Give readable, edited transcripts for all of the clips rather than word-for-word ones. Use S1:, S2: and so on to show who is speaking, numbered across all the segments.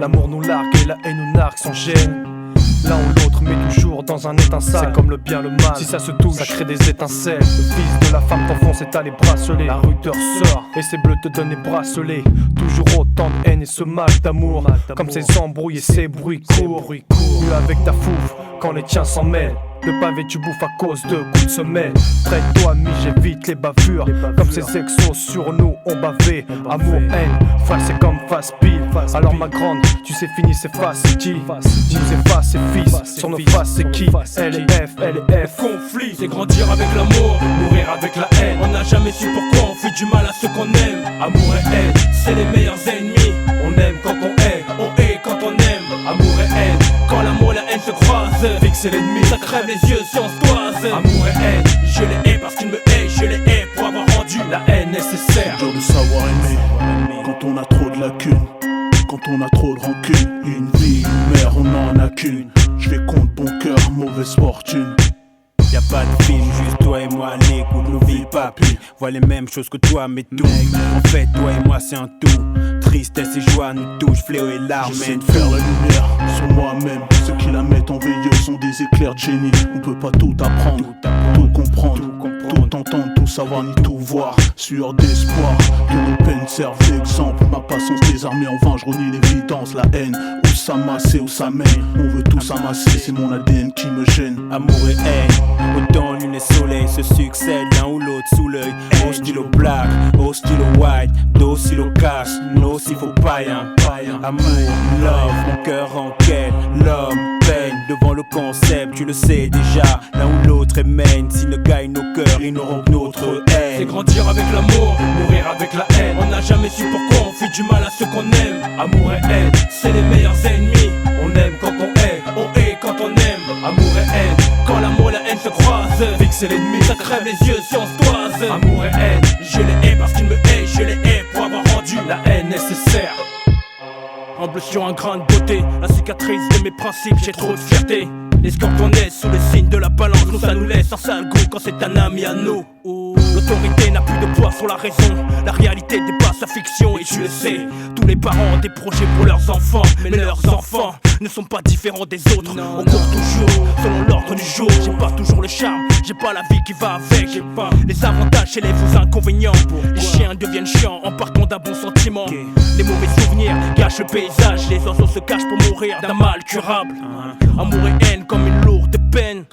S1: L'amour nous largue et la haine nous nargue sans gêne. L'un ou l'autre mais toujours dans un état sale. C'est comme le bien, le mal, si ça se touche, ça crée des étincelles. Le fils de la femme t'enfonce et t'as les bracelets. La rue te ressort et ses bleus te donnent les bracelets. Toujours autant de haine et ce mal d'amour. Comme ces embrouilles et ces bruits courts. Mieux avec ta fouffe quand les tiens s'en mêlent. Le pavé tu bouffes à cause de coups de semelle. Prête-toi ami, j'évite les bavures. Comme ces exos sur nous ont bavé. Amour, haine, frère c'est comme face pile. Alors ma grande, tu sais fini c'est face c'est qui. Nous efface et fils, sur nos faces c'est qui. L et F, L et F.
S2: Conflit, c'est grandir avec l'amour, mourir avec la haine. On n'a jamais su pourquoi on fait du mal à ceux qu'on aime. Amour et haine, c'est les meilleurs ennemis. On aime quand on hait quand on aime. Amour et haine, quand l'amour et la haine se croisent. Fixer l'ennemi, ça crève les yeux si on se toise. Amour et haine, je les hais parce qu'ils me haït. Je les hais pour avoir rendu la haine nécessaire.
S3: C'est dur de savoir aimer quand on a trop de lacunes, quand on a trop de rancune. Une vie, une mère, on n'en a qu'une. Je fais compte bon cœur, mauvaise fortune.
S4: Y'a pas de film, juste toi et moi, l'écoute, nos vies pas plus. Vois les mêmes choses que toi, mais tout. En fait, toi et moi, c'est un tout. Tristesse et joie nous touchent, fléau et larmes.
S3: J'essaie de faire la lumière sur moi-même. Ceux qui la mettent en veilleuse sont des éclairs de génie. On peut pas tout apprendre, tout comprendre, tout entendre, tout savoir ni tout voir. Sueur d'espoir, que nos peines servent d'exemple. Ma patience désarmée en vain, je renie l'évidence. La haine, où ça masse et où ça mène. On veut tout s'amasser, c'est mon ADN qui me gêne.
S4: Amour et haine, autant lune et soleil se succèdent l'un ou l'autre sous l'œil. Au stylo black, au stylo white, dos stylo cash, no s'il faut païen. Amour, love, mon cœur en quête, l'homme peine devant le concept, tu le sais déjà. L'un ou l'autre est main, si ne gagnent nos cœurs, ils n'auront que notre haine.
S2: C'est grandir avec l'amour, mourir avec la haine. On n'a jamais su pourquoi on fait du mal à ceux qu'on aime. Amour et haine, c'est les meilleurs ennemis. On aime quand on hait quand on aime. Amour et haine, quand l'amour et la haine se croisent. Fixer l'ennemi, ça crève les yeux si on se toise. Amour et haine, je les hais parce qu'ils me haït. Je les hais pour avoir rendu la haine nécessaire. En bleu sur un grain de beauté, la cicatrice de mes principes, j'ai trop de fierté. Les scorpions naissent sous le signe de la balance. Nous ça nous laisse un sale goût quand c'est un ami à nous. L'autorité n'a plus de poids sur la raison. La réalité dépasse la fiction et tu le sais. Tous les parents ont des projets pour leurs enfants, mais leurs enfants ne sont pas différents des autres. On court toujours selon l'ordre du jour. J'ai pas toujours le charme, j'ai pas la vie qui va avec. Les avantages élèvent aux inconvénients. Les chiens deviennent chiants en partant d'un bon sentiment. Les mauvais souvenirs gâchent le paysage. Les oiseaux se cachent pour mourir d'un mal curable. Amour et haine comme une lourde peine.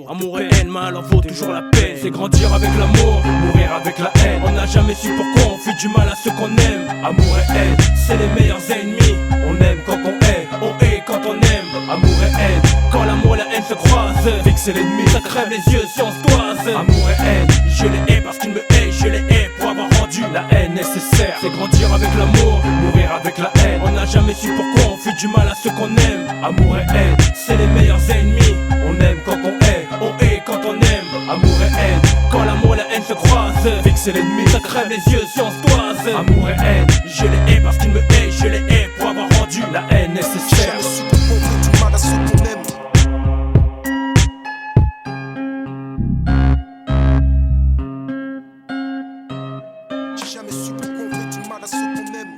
S2: Amour et haine, mais alors vaut toujours la peine. C'est grandir avec l'amour, mourir avec la haine. On n'a jamais su pourquoi on fait du mal à ceux qu'on aime. Amour et haine, c'est les meilleurs ennemis. On aime quand on hait quand on aime. Amour et haine, quand l'amour et la haine se croisent. Fixer l'ennemi, ça crève les yeux si on se toise. Amour et haine, je les hais parce qu'ils me haït. Je les hais pour avoir rendu la haine nécessaire. C'est grandir avec l'amour, mourir avec la haine. On n'a jamais su pourquoi on fait du mal à ceux qu'on aime. Amour et haine, c'est les meilleurs ennemis. On aime quand on hait quand on aime. Amour et haine, quand l'amour et la haine se croisent. Fixer l'ennemi, ça crève les yeux si on se toise. Amour et haine, je les hais parce qu'ils me haït. Je les hais pour avoir rendu la haine nécessaire.
S5: On fait du mal à ceux qu'on aime. J'ai jamais su pourquoi on fait du mal à ceux qu'on aime.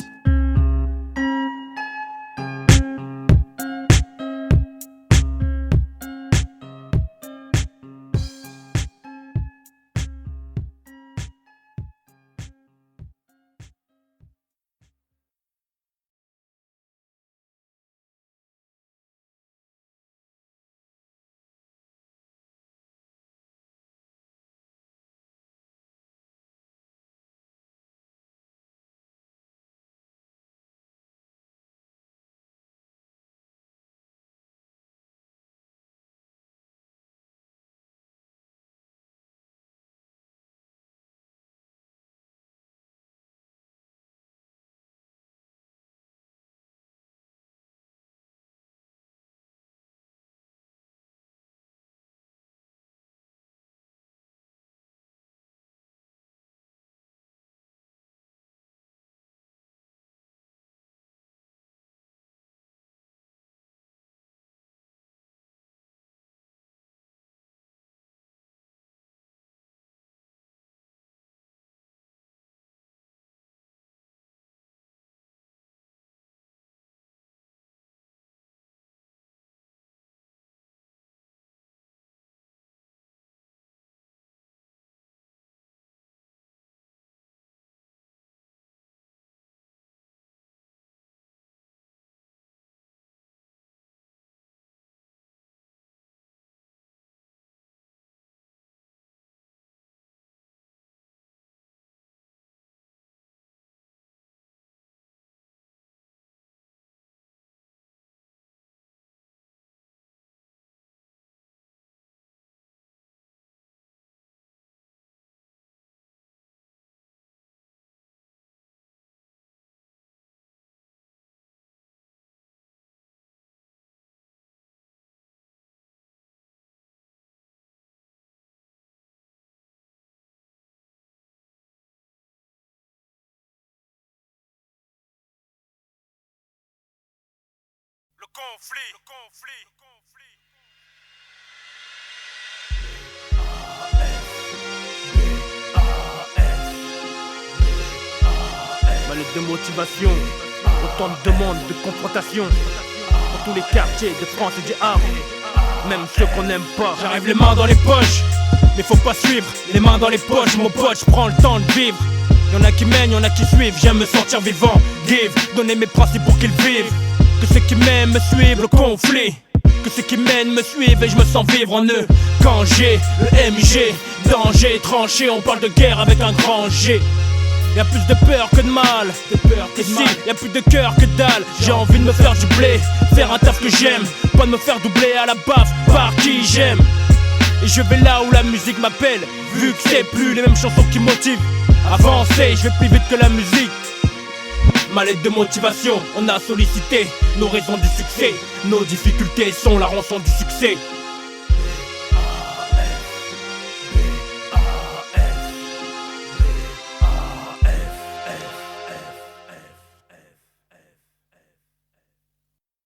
S2: le conflit.
S4: Manette de motivation, autant de demandes, de confrontation dans tous les quartiers de France et du Havre, même ceux qu'on n'aime pas.
S2: J'arrive les mains dans les poches, mais faut pas suivre, les mains dans les poches, mon pote, j'prends le temps de vivre. Y'en a qui mènent, y'en a qui suivent, j'aime me sentir vivant. Give, donner mes principes pour qu'ils vivent. Que ceux qui m'aiment me suivent, le conflit. Que ceux qui mènent me suivent et je me sens vivre en eux. Quand j'ai le MG, danger, tranché, on parle de guerre avec un grand G. Y'a plus de peur que de mal, ici y'a plus de cœur que dalle. J'ai envie de me faire du blé, faire un taf que j'aime, pas de me faire doubler à la baffe par qui j'aime. Et je vais là où la musique m'appelle, vu que c'est plus les mêmes chansons qui motivent. Avancer, je vais plus vite que la musique. Ma lettre de motivation, on a sollicité nos raisons du succès. Nos difficultés sont la rançon du succès.